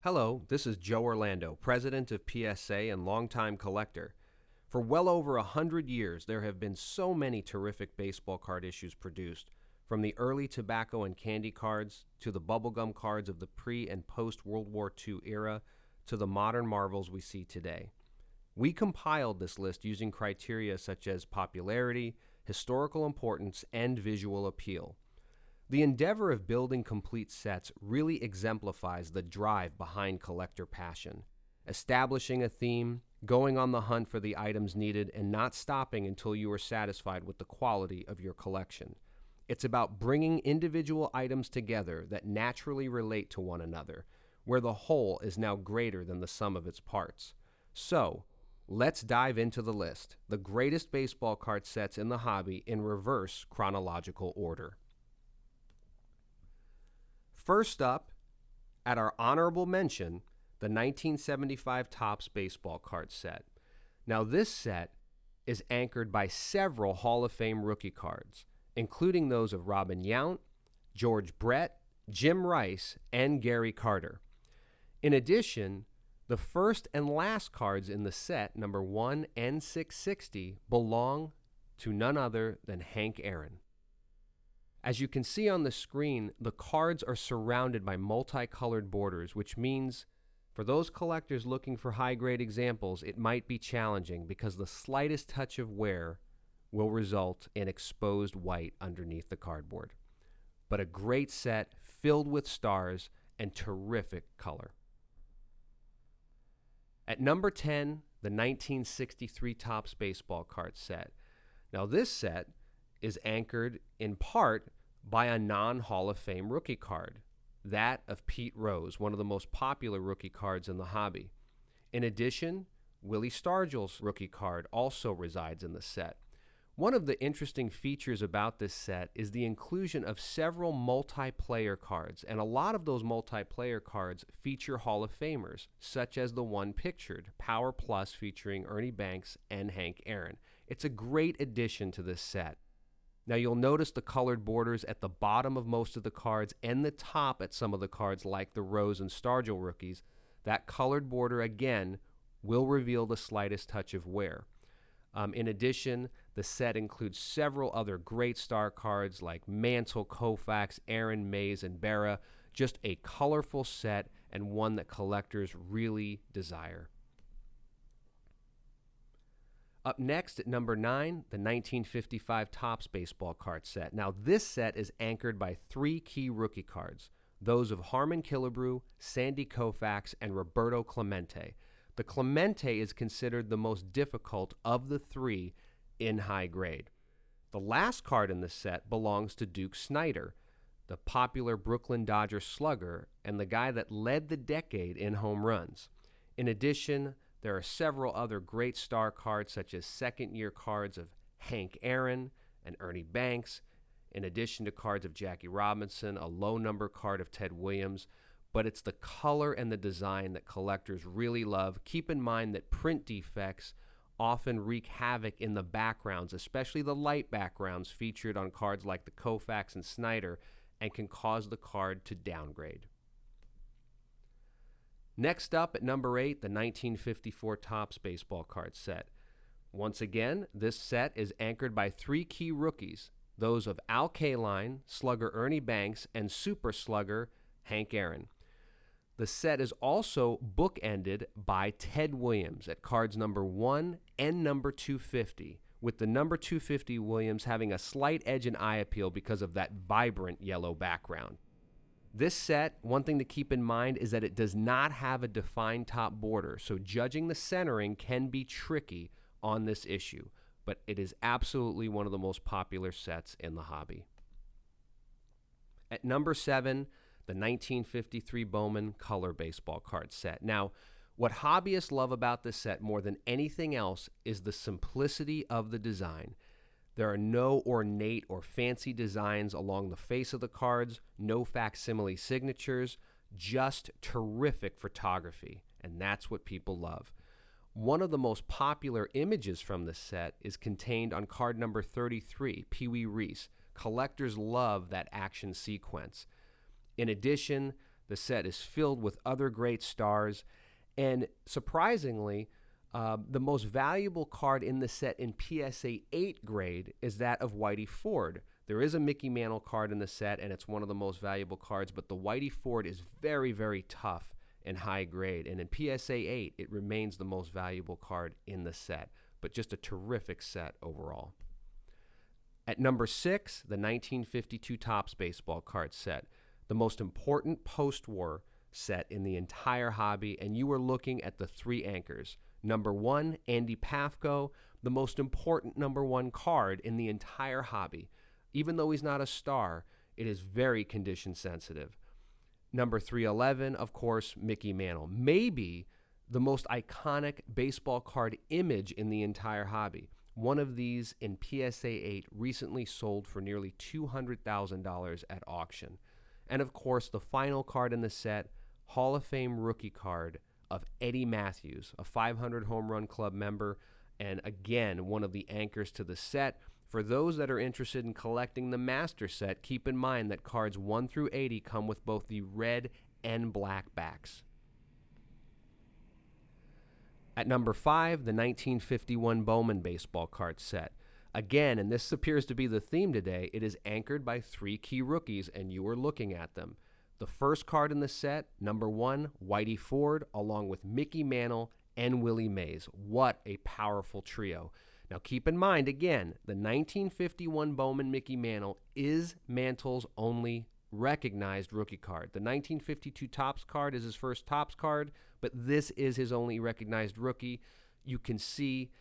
Hello, this is Joe Orlando, president of PSA and longtime collector. For well over 100 years, there have been so many terrific baseball card issues produced, from the early tobacco and candy cards to the bubblegum cards of the pre- and post-World War II era to the modern marvels we see today. We compiled this list using criteria such as popularity, historical importance, and visual appeal. The endeavor of building complete sets really exemplifies the drive behind collector passion, establishing a theme, going on the hunt for the items needed, and not stopping until you are satisfied with the quality of your collection. It's about bringing individual items together that naturally relate to one another, where the whole is now greater than the sum of its parts. So, let's dive into the list, the greatest baseball card sets in the hobby in reverse chronological order. First up, at our honorable mention, the 1975 Topps baseball card set. Now this set is anchored by several Hall of Fame rookie cards, including those of Robin Yount, George Brett, Jim Rice, and Gary Carter. In addition, the first and last cards in the set, number 1 and 660, belong to none other than Hank Aaron. As you can see on the screen, the cards are surrounded by multicolored borders, which means for those collectors looking for high-grade examples, it might be challenging because the slightest touch of wear will result in exposed white underneath the cardboard. But a great set filled with stars and terrific color. At number 10, the 1963 Topps baseball card set. Now this set is anchored in part by a non-Hall of Fame rookie card, that of Pete Rose, one of the most popular rookie cards in the hobby. In addition, Willie Stargell's rookie card also resides in the set. One of the interesting features about this set is the inclusion of several multiplayer cards, and a lot of those multiplayer cards feature Hall of Famers, such as the one pictured, Power Plus, featuring Ernie Banks and Hank Aaron. It's a great addition to this set. Now you'll notice the colored borders at the bottom of most of the cards and the top at some of the cards like the Rose and Stargell rookies. That colored border again will reveal the slightest touch of wear. In addition, the set includes several other great star cards like Mantle, Koufax, Aaron, Mays, and Berra. Just a colorful set and one that collectors really desire. Up next at number 9, the 1955 Topps baseball card set. Now this set is anchored by 3 key rookie cards, those of Harmon Killebrew, Sandy Koufax, and Roberto Clemente. The Clemente is considered the most difficult of the 3 in high grade. The last card in the set belongs to Duke Snider, the popular Brooklyn Dodger slugger and the guy that led the decade in home runs. In addition, there are several other great star cards, such as second-year cards of Hank Aaron and Ernie Banks, in addition to cards of Jackie Robinson, a low-number card of Ted Williams. But it's the color and the design that collectors really love. Keep in mind that print defects often wreak havoc in the backgrounds, especially the light backgrounds featured on cards like the Koufax and Snider, and can cause the card to downgrade. Next up at number 8, the 1954 Topps baseball card set. Once again, this set is anchored by 3 key rookies, those of Al Kaline, slugger Ernie Banks, and super slugger Hank Aaron. The set is also bookended by Ted Williams at cards number 1 and number 250, with the number 250 Williams having a slight edge and eye appeal because of that vibrant yellow background. This set, one thing to keep in mind is that it does not have a defined top border, so judging the centering can be tricky on this issue, but it is absolutely one of the most popular sets in the hobby. At number 7, the 1953 Bowman color baseball card set. Now, what hobbyists love about this set more than anything else is the simplicity of the design. There are no ornate or fancy designs along the face of the cards, no facsimile signatures, Just terrific photography, and that's what people love. One of the most popular images from this set is contained on card number 33, Pee Wee Reese. Collectors love that action sequence. In addition, the set is filled with other great stars, and surprisingly, the most valuable card in the set in PSA 8 grade is that of Whitey Ford. There is a Mickey Mantle card in the set, and it's one of the most valuable cards, but the Whitey Ford is very, very tough and high grade. And in PSA 8, it remains the most valuable card in the set, but just a terrific set overall. At number 6, the 1952 Topps Baseball card set, the most important post-war set in the entire hobby, and you are looking at the three anchors. Number 1, Andy Pafko, the most important number 1 card in the entire hobby. Even though he's not a star, it is very condition sensitive. Number 311, of course, Mickey Mantle. Maybe the most iconic baseball card image in the entire hobby. One of these in PSA 8 recently sold for nearly $200,000 at auction. And of course, the final card in the set, Hall of Fame rookie card of Eddie Matthews, a 500 home run club member, and again, one of the anchors to the set. For those that are interested in collecting the master set, keep in mind that cards 1 through 80 come with both the red and black backs. At number 5, the 1951 Bowman Baseball card set. Again, and this appears to be the theme today, it is anchored by 3 key rookies, and you are looking at them. The first card in the set, number 1, Whitey Ford, along with Mickey Mantle and Willie Mays. What a powerful trio. Now keep in mind, again, the 1951 Bowman Mickey Mantle is Mantle's only recognized rookie card. The 1952 Topps card is his first Topps card, but this is his only recognized rookie. You can see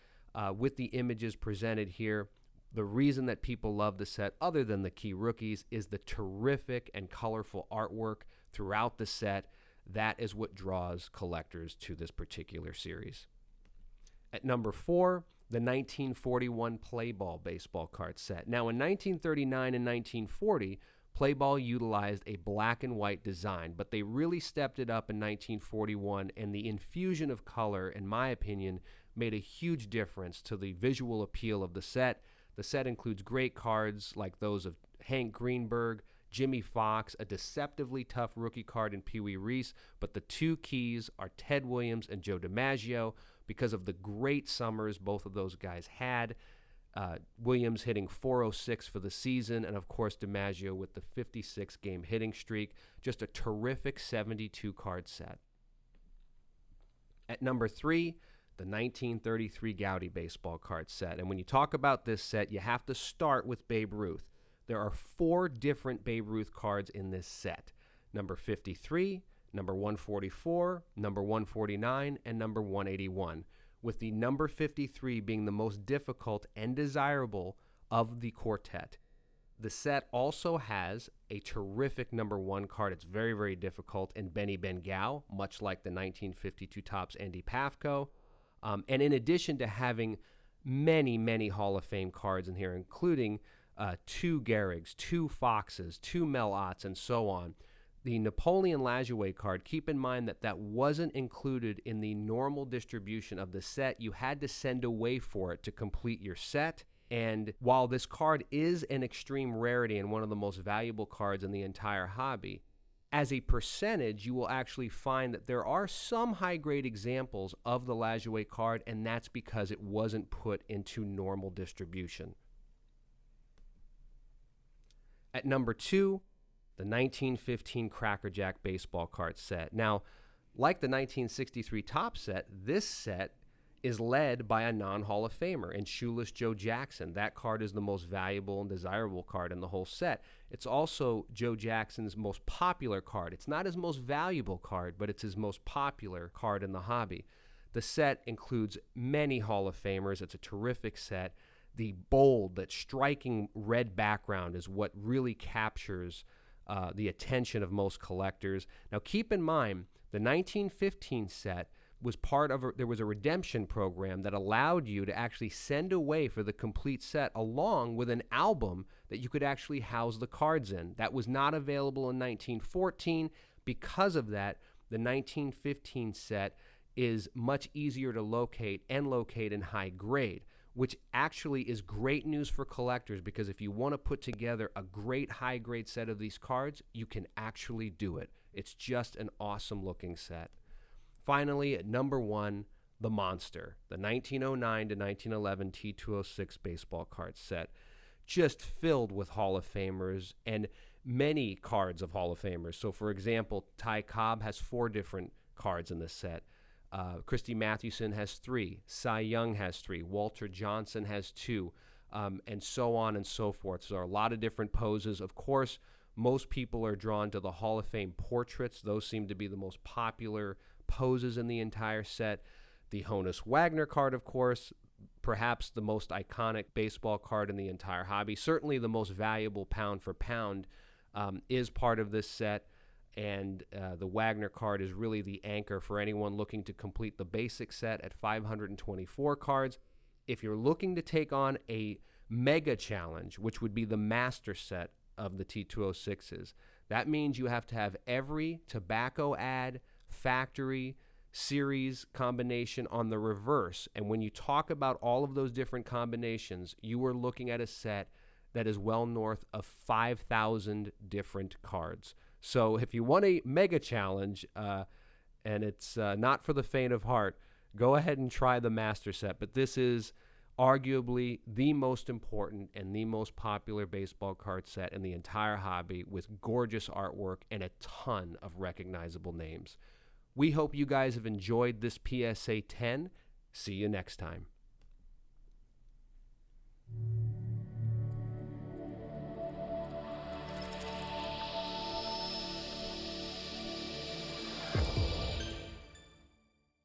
with the images presented here, the reason that people love the set, other than the key rookies, is the terrific and colorful artwork throughout the set. That is what draws collectors to this particular series. At number 4, the 1941 Playball baseball card set. Now, in 1939 and 1940, Playball utilized a black and white design, but they really stepped it up in 1941, and the infusion of color, in my opinion, made a huge difference to the visual appeal of the set. The set includes great cards like those of Hank Greenberg, Jimmy Fox, a deceptively tough rookie card in Pee Wee Reese, but the 2 keys are Ted Williams and Joe DiMaggio because of the great summers both of those guys had. Williams hitting .406 for the season, and of course DiMaggio with the 56-game hitting streak. Just a terrific 72-card set. At number 3, the 1933 Goudey Baseball card set. And when you talk about this set, you have to start with Babe Ruth. There are 4 different Babe Ruth cards in this set. Number 53, number 144, number 149, and number 181, with the number 53 being the most difficult and desirable of the quartet. The set also has a terrific number 1 card. It's very, very difficult in Benny Bengao, much like the 1952 Topps Andy Pafko. And in addition to having many, many Hall of Fame cards in here, including 2 Gehrigs, 2 Foxes, 2 Mel Otts, and so on, the Napoleon Lajoie card, keep in mind that that wasn't included in the normal distribution of the set. You had to send away for it to complete your set. And while this card is an extreme rarity and one of the most valuable cards in the entire hobby, as a percentage, you will actually find that there are some high-grade examples of the Lajoie card, and that's because it wasn't put into normal distribution. At number 2, the 1915 Cracker Jack baseball card set. Now, like the 1963 Topps set, this set is led by a non-Hall of Famer in Shoeless Joe Jackson. That card is the most valuable and desirable card in the whole set. It's also Joe Jackson's most popular card. It's not his most valuable card, but it's his most popular card in the hobby. The set includes many Hall of Famers. It's a terrific set. The bold, that striking red background is what really captures the attention of most collectors. Now, keep in mind, the 1915 set was part of there was a redemption program that allowed you to actually send away for the complete set along with an album that you could actually house the cards in. That was not available in 1914, Because of that, the 1915 set is much easier to locate and locate in high grade, which actually is great news for collectors, because if you want to put together a great high grade set of these cards, you can actually do it. It's just an awesome looking set. Finally, at number 1, the monster, the 1909 to 1911 T206 baseball card set, just filled with Hall of Famers and many cards of Hall of Famers. So, for example, Ty Cobb has 4 different cards in this set. Christy Mathewson has 3. Cy Young has 3. Walter Johnson has 2, and so on and so forth. So there are a lot of different poses. Of course, most people are drawn to the Hall of Fame portraits. Those seem to be the most popular poses in the entire set. The Honus Wagner card, of course, perhaps the most iconic baseball card in the entire hobby. Certainly the most valuable pound for pound is part of this set. And the Wagner card is really the anchor for anyone looking to complete the basic set at 524 cards. If you're looking to take on a mega challenge, which would be the master set of the T206s, that means you have to have every tobacco ad, factory, series combination on the reverse. And when you talk about all of those different combinations, you are looking at a set that is well north of 5,000 different cards. So if you want a mega challenge, and it's not for the faint of heart, go ahead and try the master set. But this is arguably the most important and the most popular baseball card set in the entire hobby, with gorgeous artwork and a ton of recognizable names. We hope you guys have enjoyed this PSA 10. See you next time.